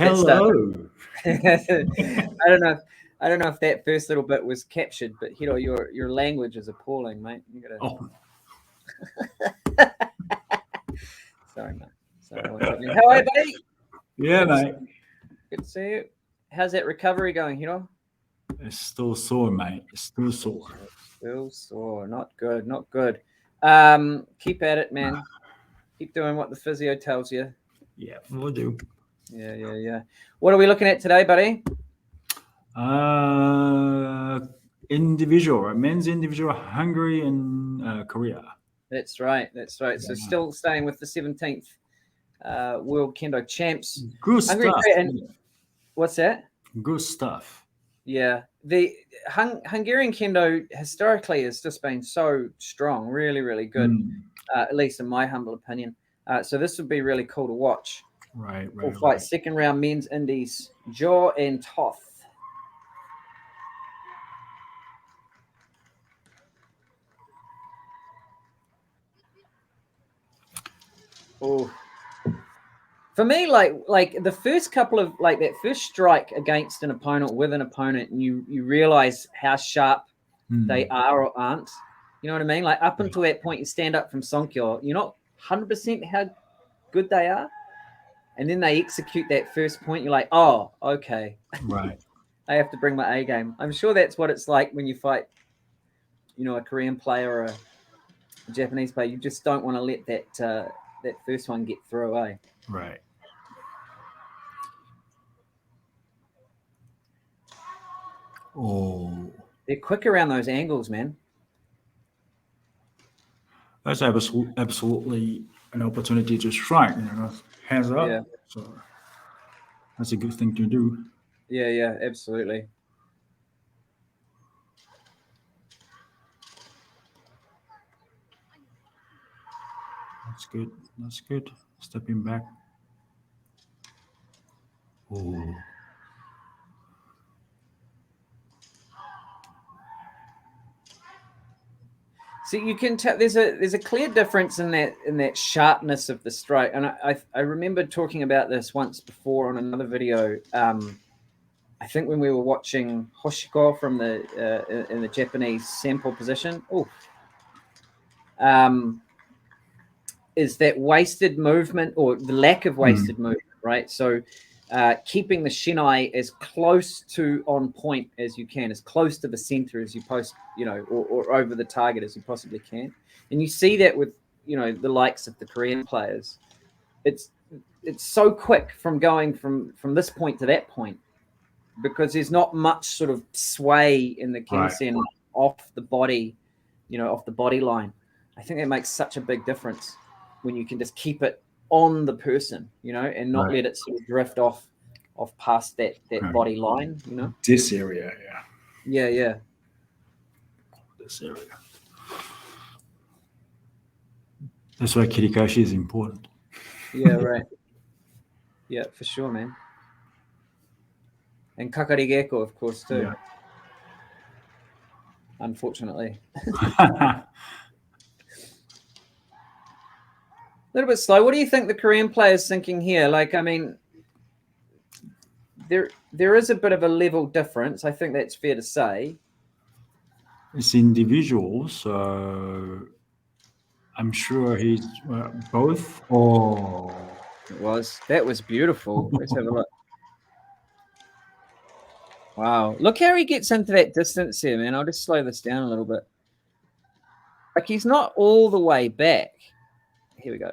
Hello. I don't know if that first little bit was captured, but your language is appalling, mate. You gotta. Oh. Sorry, mate. Sorry. How are you, buddy? Yeah, mate. Good to see you. How's that recovery going? It's still sore, mate. It's still sore. Still sore. Not good. Not good. Keep at it, man. Keep doing what the physio tells you. Yeah, we'll do. Yeah. What are we looking at today, buddy? Men's individual, Hungary and Korea. That's right. So still staying with the 17th World Kendo Champs. Good stuff. What's that? Good stuff. Yeah. The Hungarian Kendo historically has just been so strong, really, really good, at least in my humble opinion. So this would be really cool to watch. Right. We'll fight second round men's indies, Jaw and Toth. Oh, for me, like the first couple of that first strike against an opponent with an opponent, and you realize how sharp they are or aren't. You know what I mean? Like up until that point, you stand up from Sonkyo, you're not 100% how good they are, and then they execute that first point. You're like, oh, okay, right. I have to bring my A game. I'm sure that's what it's like when you fight, a Korean player or a Japanese player. You just don't want to let that first one get through away. Right. Oh. They're quick around those angles, man. That's absolutely an opportunity to strike, hands up. Yeah. So that's a good thing to do. Yeah, absolutely. That's good. Stepping back. Oh. So you can tell there's a clear difference in that sharpness of the strike, and I remember talking about this once before on another video. I think when we were watching Hoshiko from in the Japanese sample position. Is that wasted movement or the lack of wasted movement, right? So keeping the Shiai as close to on point as you can, as close to the center as you or over the target as you possibly can. And you see that with, the likes of the Korean players. It's so quick from going from this point to that point because there's not much sort of sway in the Kensen off the body, off the body line. I think that makes such a big difference when you can just keep it on the person, and not let it sort of drift off past that body line, This area, yeah. Yeah. This area. That's why kirikashi is important. Yeah, right. Yeah, for sure, man. And kakari geko, of course, too. Yeah. Unfortunately. A little bit slow. What do you think the Korean player's thinking here? Like, I mean, there is a bit of a level difference. I think that's fair to say. It's individual, so I'm sure he's both. Oh, that was beautiful. Let's have a look. Wow, look how he gets into that distance here, man. I'll just slow this down a little bit. Like he's not all the way back. Here we go.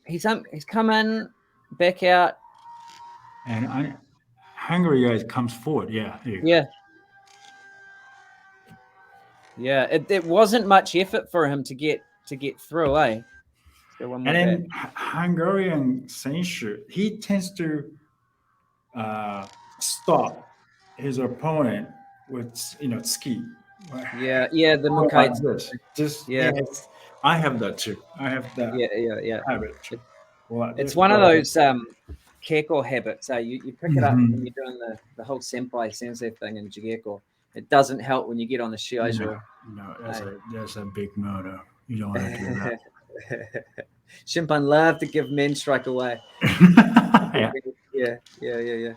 He's come in, back out. And Hungary guys comes forward. Yeah. Yeah. It wasn't much effort for him to get through, eh? And then Hungarian Senshu, he tends to stop his opponent with ski. Yeah, the Mukai. Yes, I have that too. I have that. Yeah. Habit. It's one of those keiko habits. You pick it up when you're doing the whole senpai sensei thing in jigeko. It doesn't help when you get on the shiai. No, that's a big murder. You don't want to do that. Shimpan love to give men strike away. Yeah. Yeah.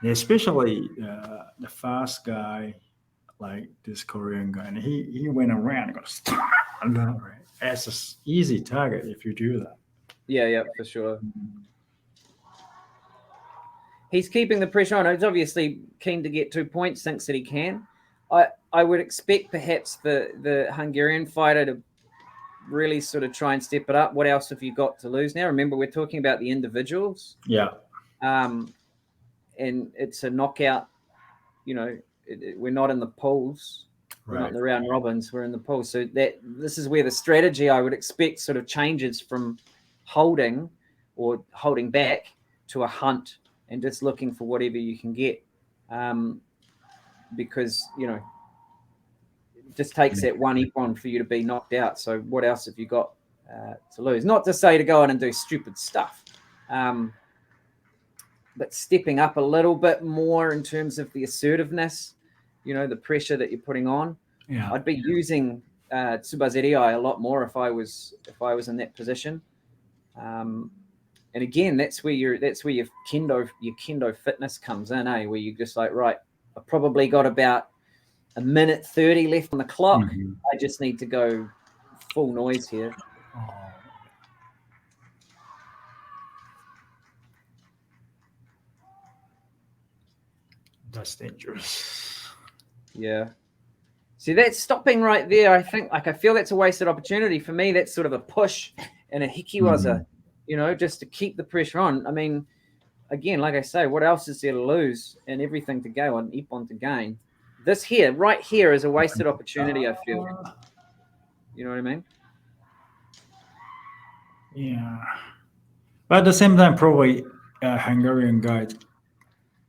Especially the fast guy, like this Korean guy, and he went around and goes, that's an easy target if you do that. Yeah, for sure. He's keeping the pressure on. He's obviously keen to get 2 points, thinks that he can. I would expect perhaps the Hungarian fighter to really sort of try and step it up. What else have you got to lose now? Remember, we're talking about the individuals. Yeah. And it's a knockout. We're not in the pools. We're not in the round robins. We're in the pools. So this is where the strategy, I would expect, sort of changes from holding or holding back to a hunt and just looking for whatever you can get. Because, it just takes that one ippon for you to be knocked out. So what else have you got to lose? Not to say to go in and do stupid stuff, but stepping up a little bit more in terms of the assertiveness, the pressure that you're putting on. Yeah. I'd be using Tsubazeriai a lot more if I was in that position. And again, that's where your kendo fitness comes in, where you just like, right, I've probably got about a minute 30 left on the clock. Mm-hmm. I just need to go full noise here. Oh. That's dangerous. Yeah. See, that's stopping right there. I think, I feel that's a wasted opportunity. For me, that's sort of a push and a hikiwaza, just to keep the pressure on. I mean, again, like I say, what else is there to lose and everything to go on ippon to gain? This here, right here, is a wasted opportunity, I feel. You know what I mean? Yeah. But at the same time, probably a Hungarian guy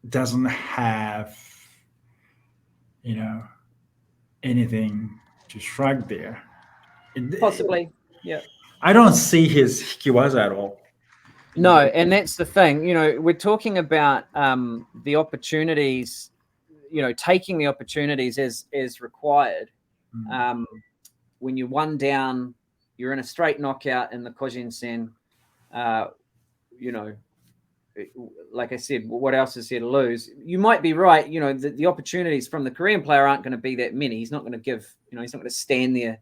doesn't have, anything to strike there. Possibly, yeah. I don't see his hikiwaza at all. No, and that's the thing. We're talking about the opportunities, taking the opportunities as required. When you're one down, you're in a straight knockout in the Kojin-sen, like I said, what else is there to lose? You might be right. The opportunities from the Korean player aren't going to be that many. He's not going to give, he's not going to stand there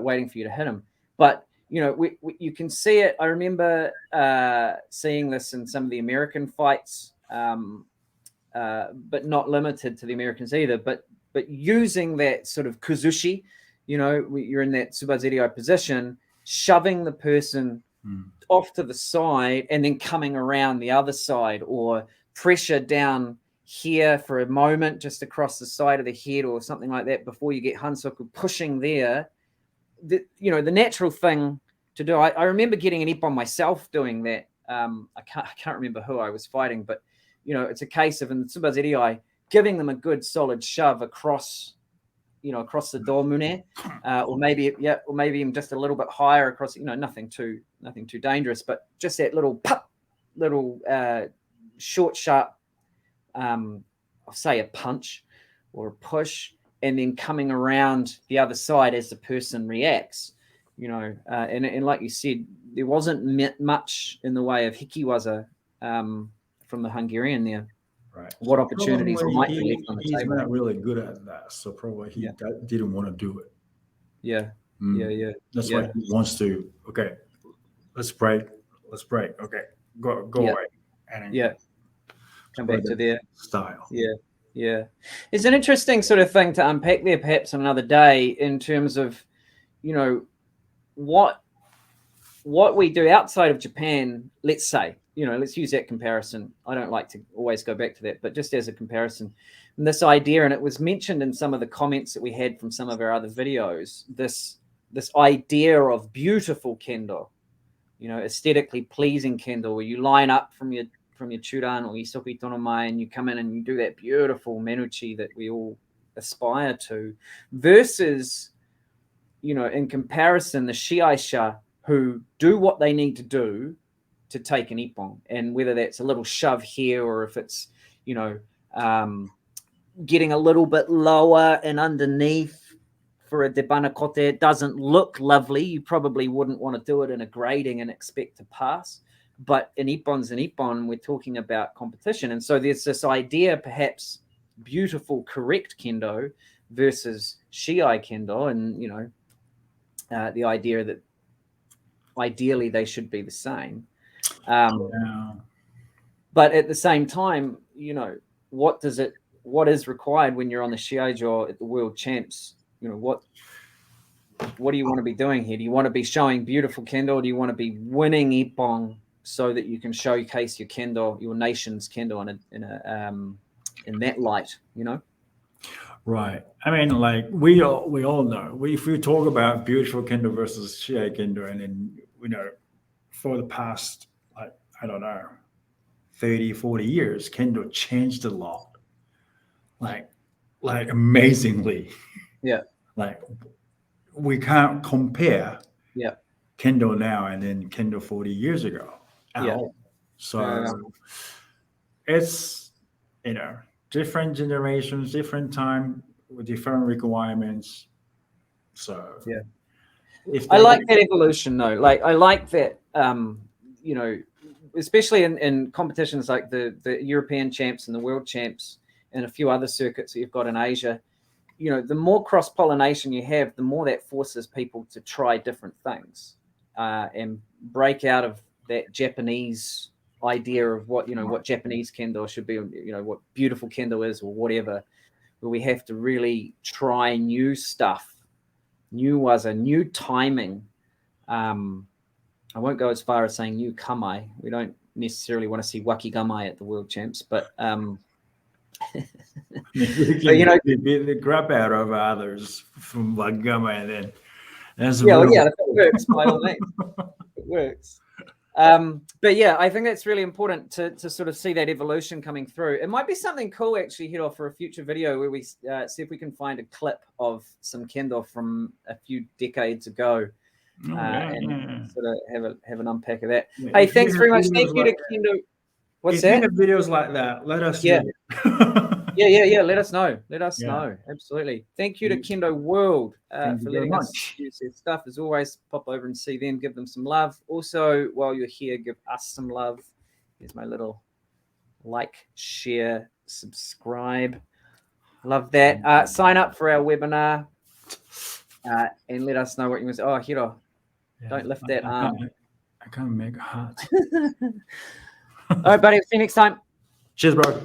waiting for you to hit him. But, you can see it. I remember seeing this in some of the American fights, but not limited to the Americans either. But using that sort of kuzushi, you're in that Tsubazeriai position, shoving the person off to the side and then coming around the other side, or pressure down here for a moment just across the side of the head or something like that before you get hansoku, pushing there. The natural thing to do. I remember getting an ippon myself doing that. I can't remember who I was fighting, but it's a case of in the Tsubazeriai giving them a good solid shove across the domune, or maybe even just a little bit higher across. Nothing too dangerous, but just that little pop, little short, sharp. I'll say a punch or a push, and then coming around the other side as the person reacts. And like you said, there wasn't much in the way of hikiwaza from the Hungarian there. Right. What opportunities might be left on the he's table? Not really good at that, so probably he didn't want to do it. Yeah. That's why he wants to. Okay, let's break. Okay, go away. And come back to their style. Yeah. It's an interesting sort of thing to unpack there, perhaps on another day, in terms of what we do outside of Japan. Let's say, let's use that comparison. I don't like to always go back to that, but just as a comparison, and this idea, and it was mentioned in some of the comments that we had from some of our other videos, this idea of beautiful kendo, aesthetically pleasing kendo, where you line up from your churan or isoki tonomai and you come in and you do that beautiful menuchi that we all aspire to, versus, in comparison, the Shiai who do what they need to do to take an ippon, and whether that's a little shove here or if it's, getting a little bit lower and underneath for a debana kote. It doesn't look lovely. You probably wouldn't want to do it in a grading and expect to pass. But in Ippon's an Ippon, we're talking about competition. And so there's this idea, perhaps beautiful, correct Kendo versus Shiai Kendo. And, you know, the idea that ideally they should be the same. But at the same time, you know, what is required when you're on the Shiai at the World Champs? You know, what do you want to be doing here? Do you want to be showing beautiful Kendo, or do you want to be winning Ippon so that you can showcase your Kendo, your nation's Kendo in that light, you know? Right. I mean, like we all know, if we talk about beautiful Kendo versus Shiai Kendo, and then, you know, for the past, like, I don't know, 30, 40 years, Kendo changed a lot. Like amazingly. Yeah. Like we can't compare Kendo now and then Kendo 40 years ago at all. So it's, you know, different generations, different time with different requirements. So I like that evolution though. Like I like that, you know, especially in competitions like the European champs and the world champs and a few other circuits that you've got in Asia. You know, the more cross-pollination you have, the more that forces people to try different things and break out of that Japanese idea of what, you know, what Japanese Kendo should be, you know, what beautiful Kendo is or whatever, where we have to really try new stuff, new waza, new timing. I won't go as far as saying new kamai. We don't necessarily want to see wakigamai at the World Champs, but you know, beat the crap out of others from Wakigama, and then it works by all means. It works. But yeah, I think that's really important to sort of see that evolution coming through. It might be something cool actually, Hiro, for a future video where we see if we can find a clip of some Kendo from a few decades ago. Sort of have an unpack of that. Yeah, hey, thanks very much. Thank you to Kendo. What's that? If you have videos like that, let us know. Yeah. Let us know. Know. Absolutely. Thank you to Kendo World for letting us use their stuff. As always, pop over and see them. Give them some love. Also, while you're here, give us some love. Here's my little like, share, subscribe. Love that. Sign up for our webinar and let us know what you want to say. Oh, Hiro, don't lift that arm. I can't make a heart. All right, buddy. See you next time. Cheers, bro.